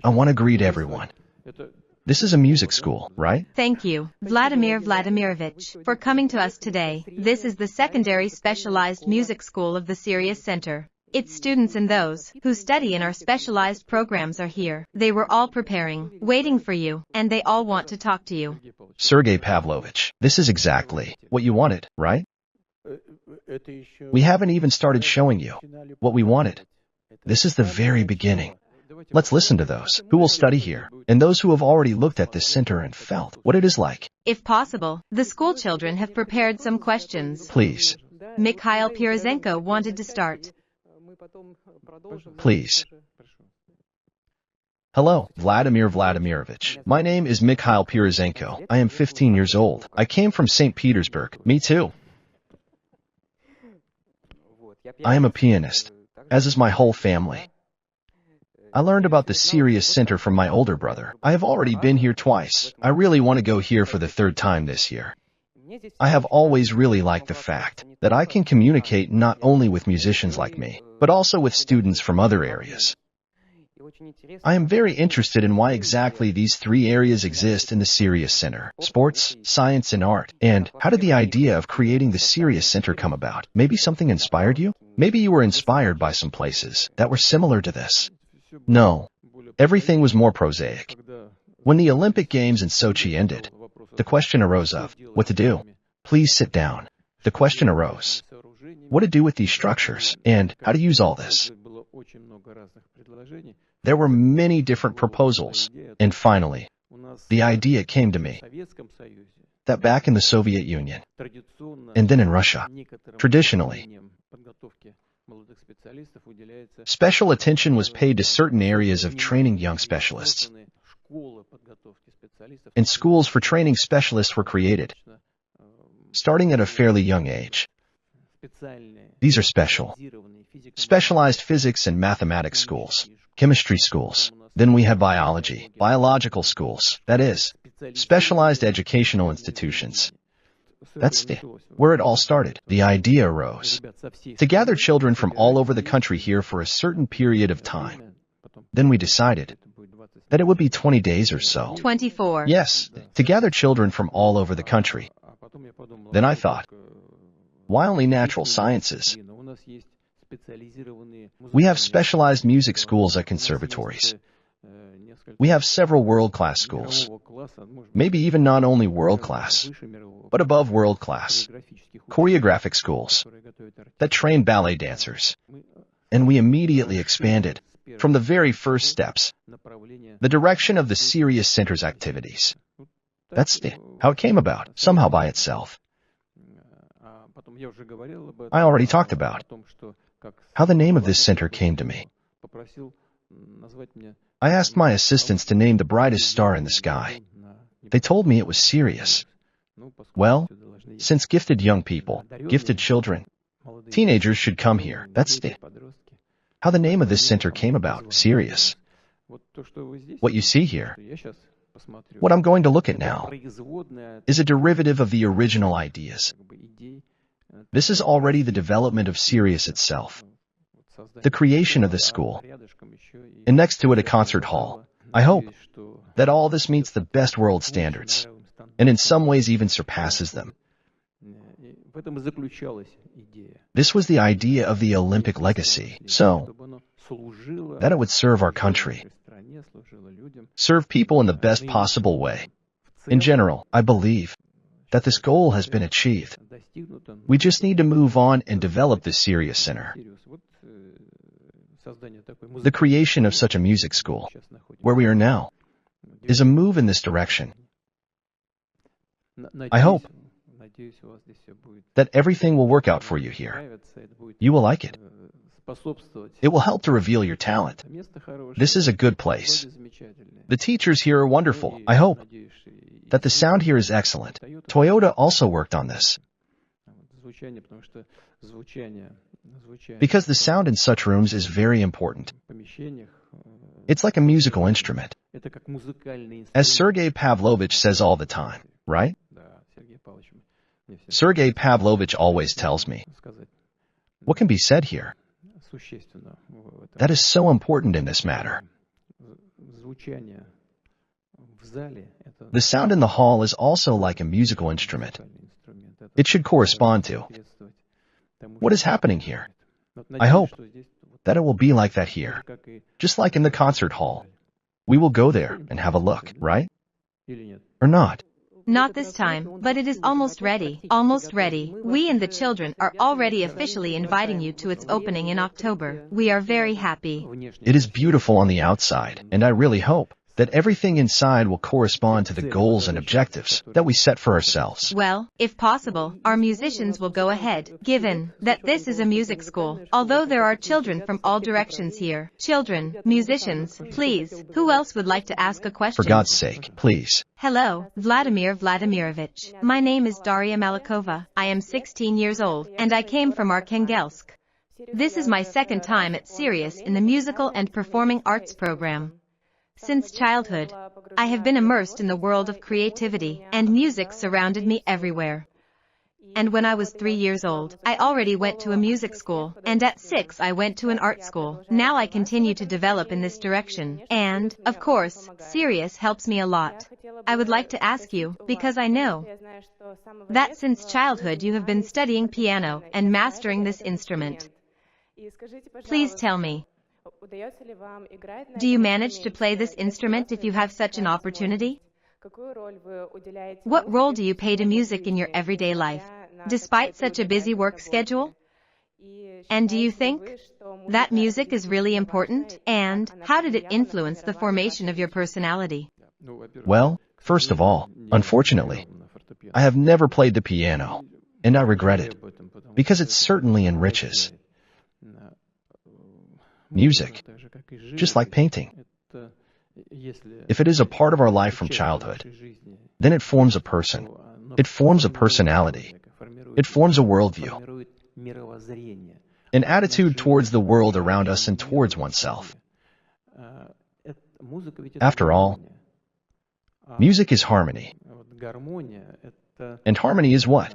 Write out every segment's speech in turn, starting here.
I want to greet everyone. This is a music school, right? Thank you, Vladimir Vladimirovich, for coming to us today. This is the secondary specialized music school of the Sirius Center. Its students and those who study in our specialized programs are here. They were all preparing, waiting for you, and they all want to talk to you. Sergei Pavlovich, this is exactly what you wanted, right? We haven't even started showing you what we wanted. This is the very beginning. Let's listen to those who will study here, and those who have already looked at this center and felt what it is like. If possible, the school children have prepared some questions. Please. Mikhail Pyrozenko wanted to start. Please. Hello, Vladimir Vladimirovich. My name is Mikhail Pyrozenko. I am 15 years old. I came from St. Petersburg. Me too. I am a pianist, as is my whole family. I learned about the Sirius Center from my older brother. I have already been here twice. I really want to go here for the third time this year. I have always really liked the fact that I can communicate not only with musicians like me, but also with students from other areas. I am very interested in why exactly these three areas exist in the Sirius Center: sports, science, and art. And how did the idea of creating the Sirius Center come about? Maybe something inspired you? Maybe you were inspired by some places that were similar to this. No, everything was more prosaic. When the Olympic Games in Sochi ended, the question arose of what to do. Please sit down. The question arose, what to do with these structures, and how to use all this. There were many different proposals, and finally, the idea came to me that back in the Soviet Union, and then in Russia, traditionally, special attention was paid to certain areas of training young specialists, and schools for training specialists were created, starting at a fairly young age. These are specialized physics and mathematics schools, chemistry schools. Then we have biological schools, that is, specialized educational institutions. That's where it all started. The idea arose to gather children from all over the country here for a certain period of time. Then we decided that it would be 20 days or so. 24. Yes, to gather children from all over the country. Then I thought, why only natural sciences? We have specialized music schools at conservatories. We have several world-class schools. Maybe even not only world-class, but above world-class, choreographic schools that train ballet dancers. And we immediately expanded, from the very first steps, the direction of the Sirius Center's activities. That's how it came about, somehow by itself. I already talked about how the name of this center came to me. I asked my assistants to name the brightest star in the sky. They told me it was Sirius. Well, since gifted young people, gifted children, teenagers should come here. That's how the name of this center came about, Sirius. What you see here, what I'm going to look at now, is a derivative of the original ideas. This is already the development of Sirius itself, the creation of the school, and next to it a concert hall. I hope that all this meets the best world standards, and in some ways even surpasses them. This was the idea of the Olympic legacy, so that it would serve our country, serve people in the best possible way. In general, I believe that this goal has been achieved. We just need to move on and develop the Sirius Center. The creation of such a music school, where we are now, is a move in this direction. I hope that everything will work out for you here. You will like it. It will help to reveal your talent. This is a good place. The teachers here are wonderful. I hope that the sound here is excellent. Toyota also worked on this. Because the sound in such rooms is very important. It's like a musical instrument. As Sergei Pavlovich says all the time, right? Sergei Pavlovich always tells me, what can be said here? That is so important in this matter. The sound in the hall is also like a musical instrument. It should correspond to what is happening here. I hope that it will be like that here, just like in the concert hall. We will go there and have a look, right? Or not? Not this time, but it is almost ready. Almost ready. We and the children are already officially inviting you to its opening in October. We are very happy. It is beautiful on the outside, and I really hope that everything inside will correspond to the goals and objectives that we set for ourselves. Well, if possible, our musicians will go ahead, given that this is a music school. Although there are children from all directions here. Children, musicians, please. Who else would like to ask a question? For God's sake, please. Hello, Vladimir Vladimirovich. My name is Daria Malikova. I am 16 years old, and I came from Arkhangelsk. This is my second time at Sirius in the musical and performing arts program. Since childhood, I have been immersed in the world of creativity, and music surrounded me everywhere. And when I was 3 years old, I already went to a music school, and at 6 I went to an art school. Now I continue to develop in this direction, and, of course, Sirius helps me a lot. I would like to ask you, because I know that since childhood you have been studying piano and mastering this instrument. Please tell me, do you manage to play this instrument if you have such an opportunity? What role do you pay to music in your everyday life, despite such a busy work schedule? And do you think that music is really important? And how did it influence the formation of your personality? Well, first of all, unfortunately, I have never played the piano, and I regret it, because it certainly enriches music, just like painting. If it is a part of our life from childhood, then it forms a person. It forms a personality. It forms a worldview, an attitude towards the world around us and towards oneself. After all, music is harmony. And harmony is what?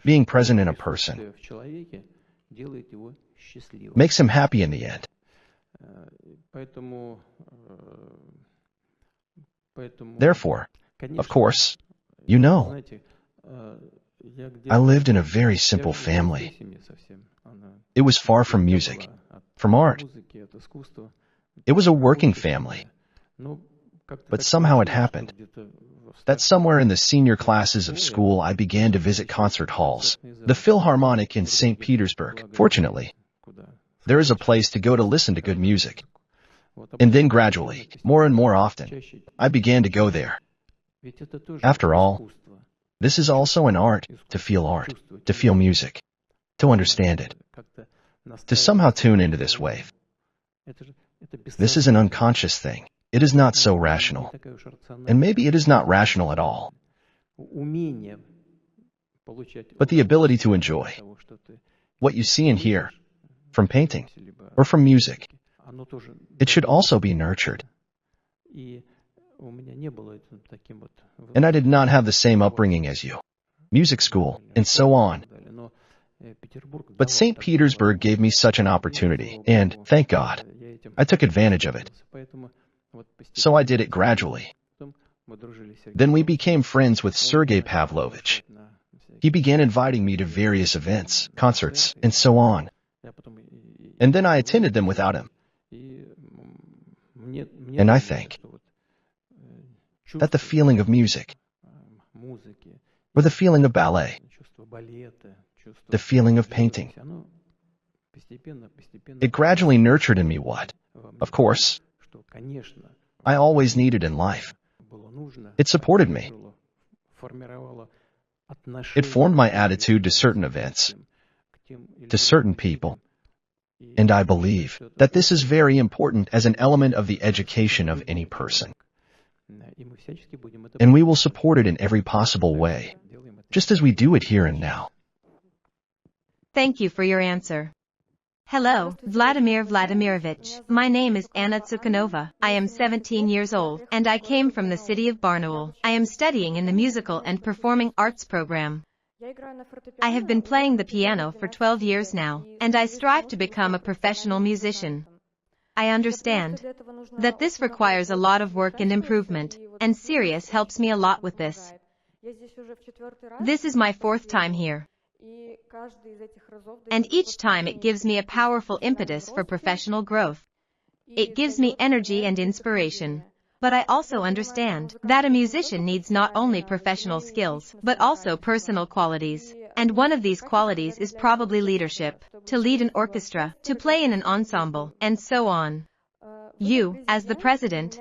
Being present in a person makes him happy in the end. Therefore, of course, you know, I lived in a very simple family. It was far from music, from art. It was a working family. But somehow it happened that somewhere in the senior classes of school I began to visit concert halls, the Philharmonic in St. Petersburg. Fortunately, there is a place to go to listen to good music. And then gradually, more and more often, I began to go there. After all, this is also an art, to feel music, to understand it, to somehow tune into this wave. This is an unconscious thing. It is not so rational. And maybe it is not rational at all. But the ability to enjoy what you see and hear from painting or from music, it should also be nurtured. And I did not have the same upbringing as you, music school, and so on. But St. Petersburg gave me such an opportunity, and, thank God, I took advantage of it. So I did it gradually. Then we became friends with Sergei Pavlovich. He began inviting me to various events, concerts, and so on. And then I attended them without him. And I think that the feeling of music, or the feeling of ballet, the feeling of painting, it gradually nurtured in me what, of course, I always needed in life. It supported me. It formed my attitude to certain events, to certain people. And I believe that this is very important as an element of the education of any person. And we will support it in every possible way, just as we do it here and now. Thank you for your answer. Hello, Vladimir Vladimirovich. My name is Annadukenova. I am 17 years old, and I came from the city of Barnaul. I am studying in the musical and performing arts program. I have been playing the piano for 12 years now, and I strive to become a professional musician. I understand that this requires a lot of work and improvement, and Sirius helps me a lot with this. This is my fourth time here. And each time it gives me a powerful impetus for professional growth. It gives me energy and inspiration. But I also understand that a musician needs not only professional skills, but also personal qualities. And one of these qualities is probably leadership, to lead an orchestra, to play in an ensemble, and so on. You, as the president,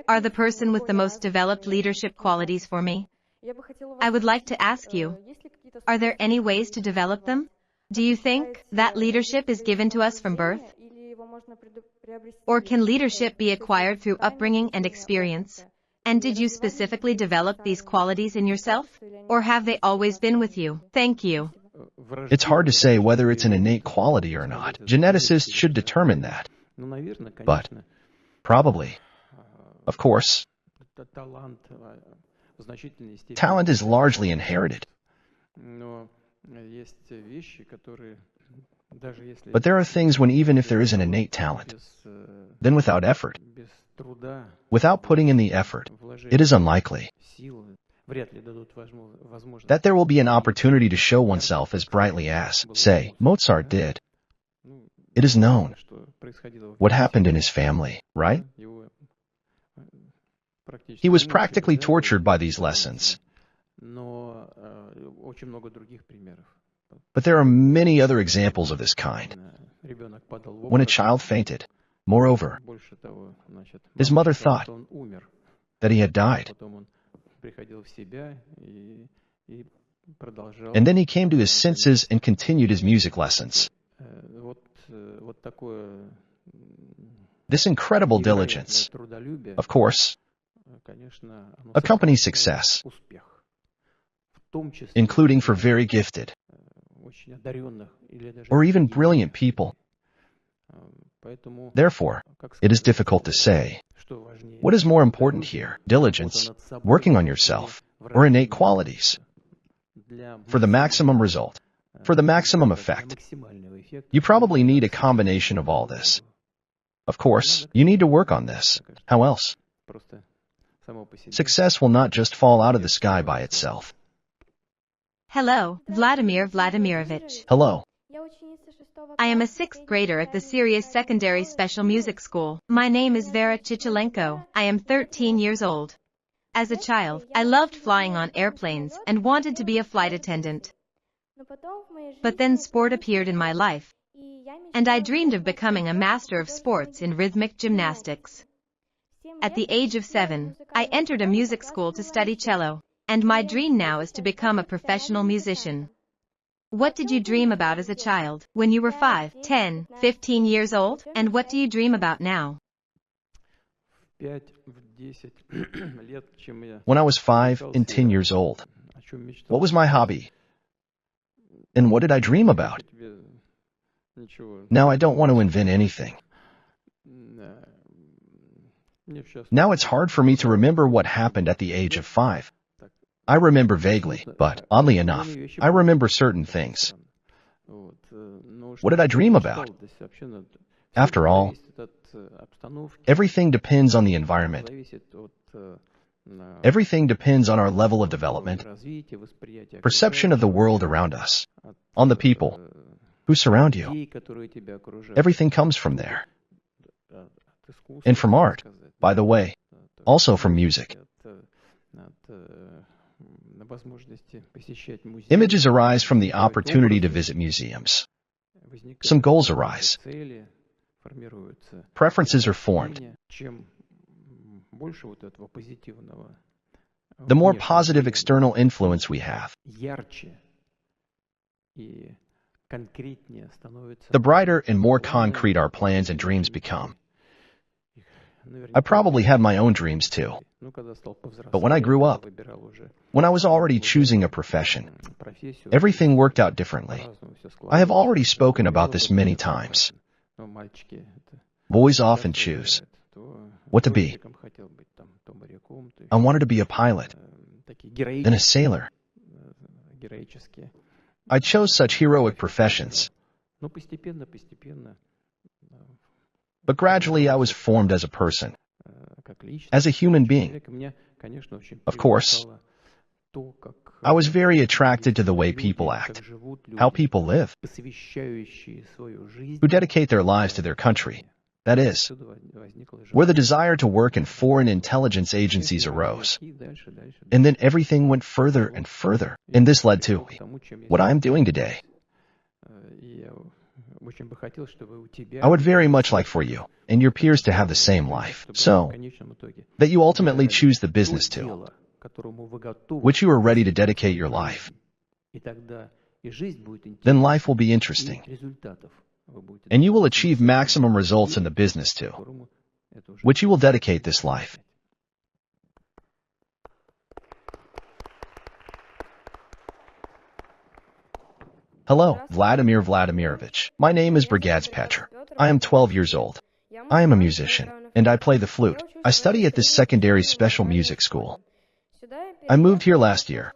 are the person with the most developed leadership qualities for me. I would like to ask you, are there any ways to develop them? Do you think that leadership is given to us from birth? Or can leadership be acquired through upbringing and experience? And did you specifically develop these qualities in yourself? Or have they always been with you? Thank you. It's hard to say whether it's an innate quality or not. Geneticists should determine that. But probably. Of course. Talent is largely inherited. But there are things when even if there is an innate talent, then without effort, without putting in the effort, it is unlikely that there will be an opportunity to show oneself as brightly as, say, Mozart did. It is known what happened in his family, right? He was practically tortured by these lessons. But there are many other examples of this kind. When a child fainted, moreover, his mother thought that he had died. And then he came to his senses and continued his music lessons. This incredible diligence, of course, accompanies success, including for very gifted or even brilliant people. Therefore, it is difficult to say what is more important here, diligence, working on yourself, or innate qualities. For the maximum result, for the maximum effect, you probably need a combination of all this. Of course, you need to work on this. How else? Success will not just fall out of the sky by itself. Hello, Vladimir Vladimirovich. Hello. I am a 6th grader at the Sirius Secondary Special Music School. My name is Vera Chichelenko. I am 13 years old. As a child, I loved flying on airplanes and wanted to be a flight attendant. But then sport appeared in my life, and I dreamed of becoming a master of sports in rhythmic gymnastics. At the age of 7, I entered a music school to study cello, and my dream now is to become a professional musician. What did you dream about as a child, when you were 5, 10, 15 years old? And what do you dream about now? When I was 5 and 10 years old, what was my hobby? And what did I dream about? Now I don't want to invent anything. Now it's hard for me to remember what happened at the age of 5. I remember vaguely, but, oddly enough, I remember certain things. What did I dream about? After all, everything depends on the environment. Everything depends on our level of development, perception of the world around us, on the people who surround you. Everything comes from there. And from art, by the way, also from music. Images arise from the opportunity to visit museums. Some goals arise. Preferences are formed. The more positive external influence we have, the brighter and more concrete our plans and dreams become. I probably had my own dreams too. But when I grew up, when I was already choosing a profession, everything worked out differently. I have already spoken about this many times. Boys often choose what to be. I wanted to be a pilot, then a sailor. I chose such heroic professions. But gradually I was formed as a person, as a human being. Of course, I was very attracted to the way people act, how people live, who dedicate their lives to their country. That is, where the desire to work in foreign intelligence agencies arose. And then everything went further and further, and this led to what I am doing today. I would very much like for you and your peers to have the same life, so that you ultimately choose the business to which you are ready to dedicate your life. Then life will be interesting, and you will achieve maximum results in the business to which you will dedicate this life. Hello, Vladimir Vladimirovich. My name is Brigad Patcher. I am 12 years old. I am a musician, and I play the flute. I study at this secondary special music school. I moved here last year,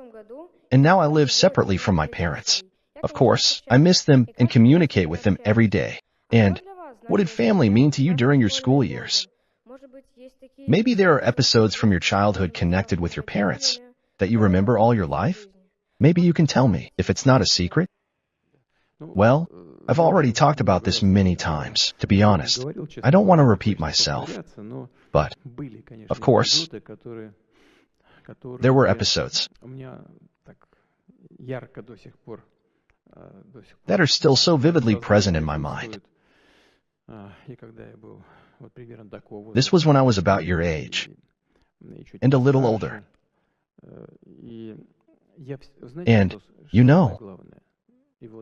and now I live separately from my parents. Of course, I miss them and communicate with them every day. And what did family mean to you during your school years? Maybe there are episodes from your childhood connected with your parents that you remember all your life? Maybe you can tell me, if it's not a secret. Well, I've already talked about this many times, to be honest. I don't want to repeat myself. But, of course, there were episodes that are still so vividly present in my mind. This was when I was about your age, and a little older. And, you know,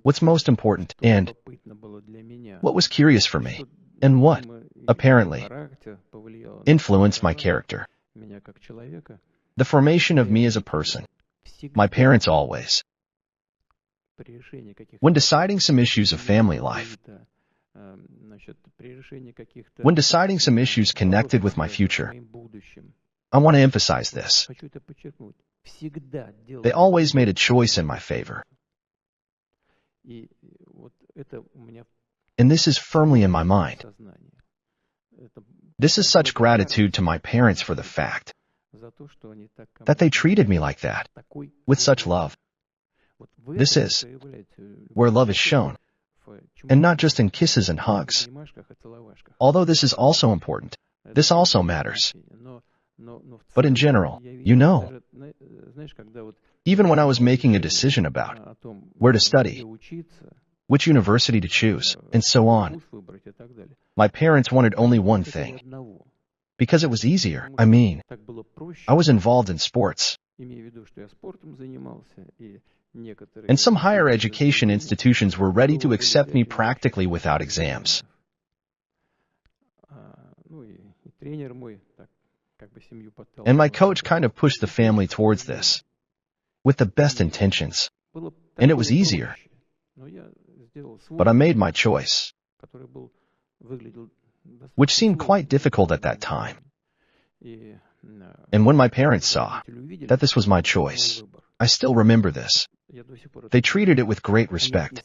what's most important, and what was curious for me, and what, apparently, influenced my character, the formation of me as a person. My parents always, when deciding some issues of family life, when deciding some issues connected with my future, I want to emphasize this. They always made a choice in my favor. And this is firmly in my mind. This is such gratitude to my parents for the fact that they treated me like that, with such love. This is where love is shown, and not just in kisses and hugs. Although this is also important, this also matters. But in general, you know, even when I was making a decision about where to study, which university to choose, and so on, my parents wanted only one thing. Because it was easier. I mean, I was involved in sports. And some higher education institutions were ready to accept me practically without exams. And my coach kind of pushed the family towards this, with the best intentions. And it was easier. But I made my choice, which seemed quite difficult at that time. And when my parents saw that this was my choice, I still remember this. They treated it with great respect.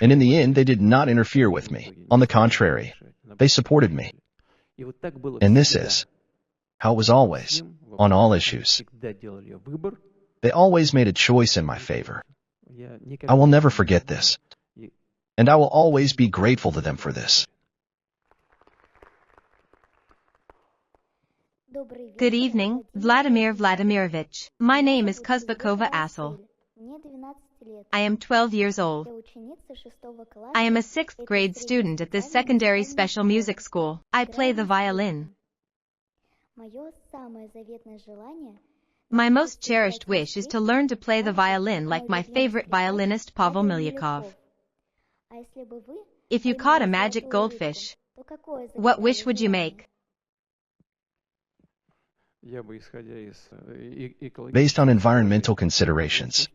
And in the end, they did not interfere with me. On the contrary, they supported me. And this is how it was always, on all issues. They always made a choice in my favor. I will never forget this. And I will always be grateful to them for this. Good evening, Vladimir Vladimirovich. My name is Kuzbakova Asel. I am 12 years old. I am a 6th grade student at this secondary special music school. I play the violin. My most cherished wish is to learn to play the violin like my favorite violinist Pavel Milyakov. If you caught a magic goldfish, what wish would you make? Based on environmental considerations,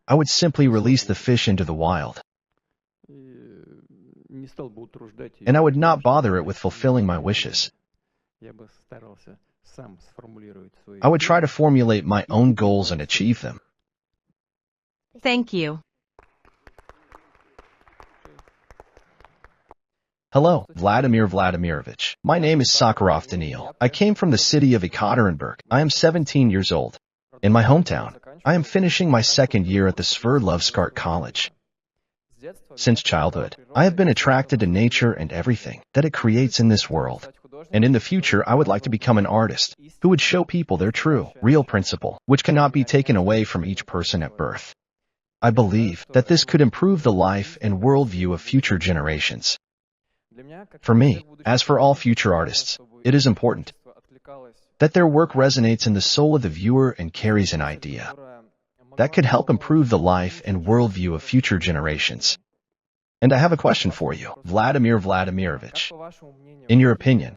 I would simply release the fish into the wild. And I would not bother it with fulfilling my wishes. I would try to formulate my own goals and achieve them. Thank you. Hello, Vladimir Vladimirovich. My name is Sakurov Denis. I came from the city of Ekaterinburg. I am 17 years old. In my hometown, I am finishing my second year at the Sverdlovsk College. Since childhood, I have been attracted to nature and everything that it creates in this world. And in the future, I would like to become an artist who would show people their true, real principle, which cannot be taken away from each person at birth. I believe that this could improve the life and worldview of future generations. For me, as for all future artists, it is important that their work resonates in the soul of the viewer and carries an idea that could help improve the life and worldview of future generations. And I have a question for you, Vladimir Vladimirovich. In your opinion,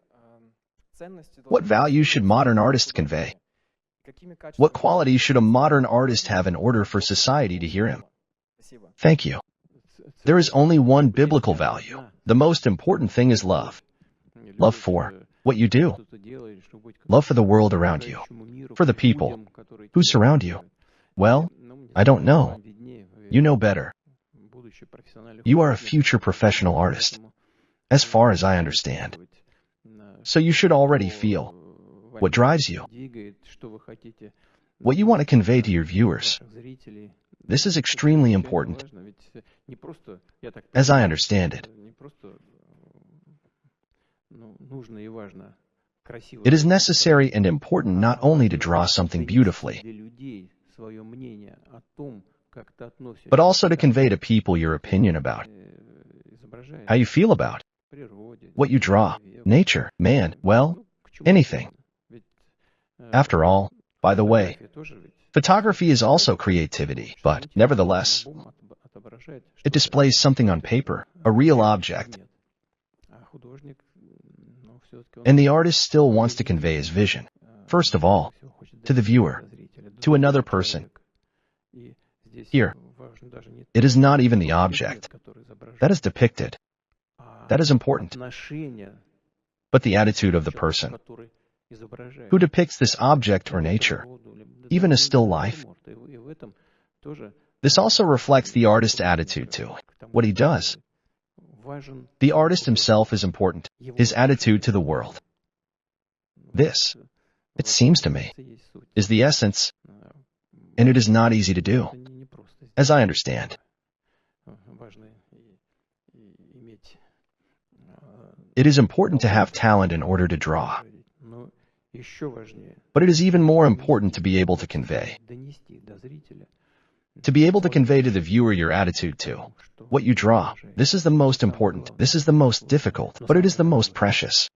what values should modern artists convey? What qualities should a modern artist have in order for society to hear him? Thank you. There is only one biblical value. The most important thing is love. Love for what you do. Love for the world around you. For the people who surround you. Well, I don't know. You know better. You are a future professional artist, as far as I understand. So you should already feel what drives you, what you want to convey to your viewers. This is extremely important, as I understand it. It is necessary and important not only to draw something beautifully, but also to convey to people your opinion about, how you feel about, what you draw, nature, man, well, anything. After all, by the way, photography is also creativity, but nevertheless, it displays something on paper, a real object. And the artist still wants to convey his vision, first of all, to the viewer, to another person. Here, it is not even the object that is depicted. That is important. But the attitude of the person who depicts this object or nature, even a still life. This also reflects the artist's attitude to what he does. The artist himself is important, his attitude to the world. This, it seems to me, is the essence, and it is not easy to do, as I understand. It is important to have talent in order to draw, but it is even more important to be able to convey. To be able to convey to the viewer your attitude to what you draw. This is the most important, this is the most difficult, but it is the most precious.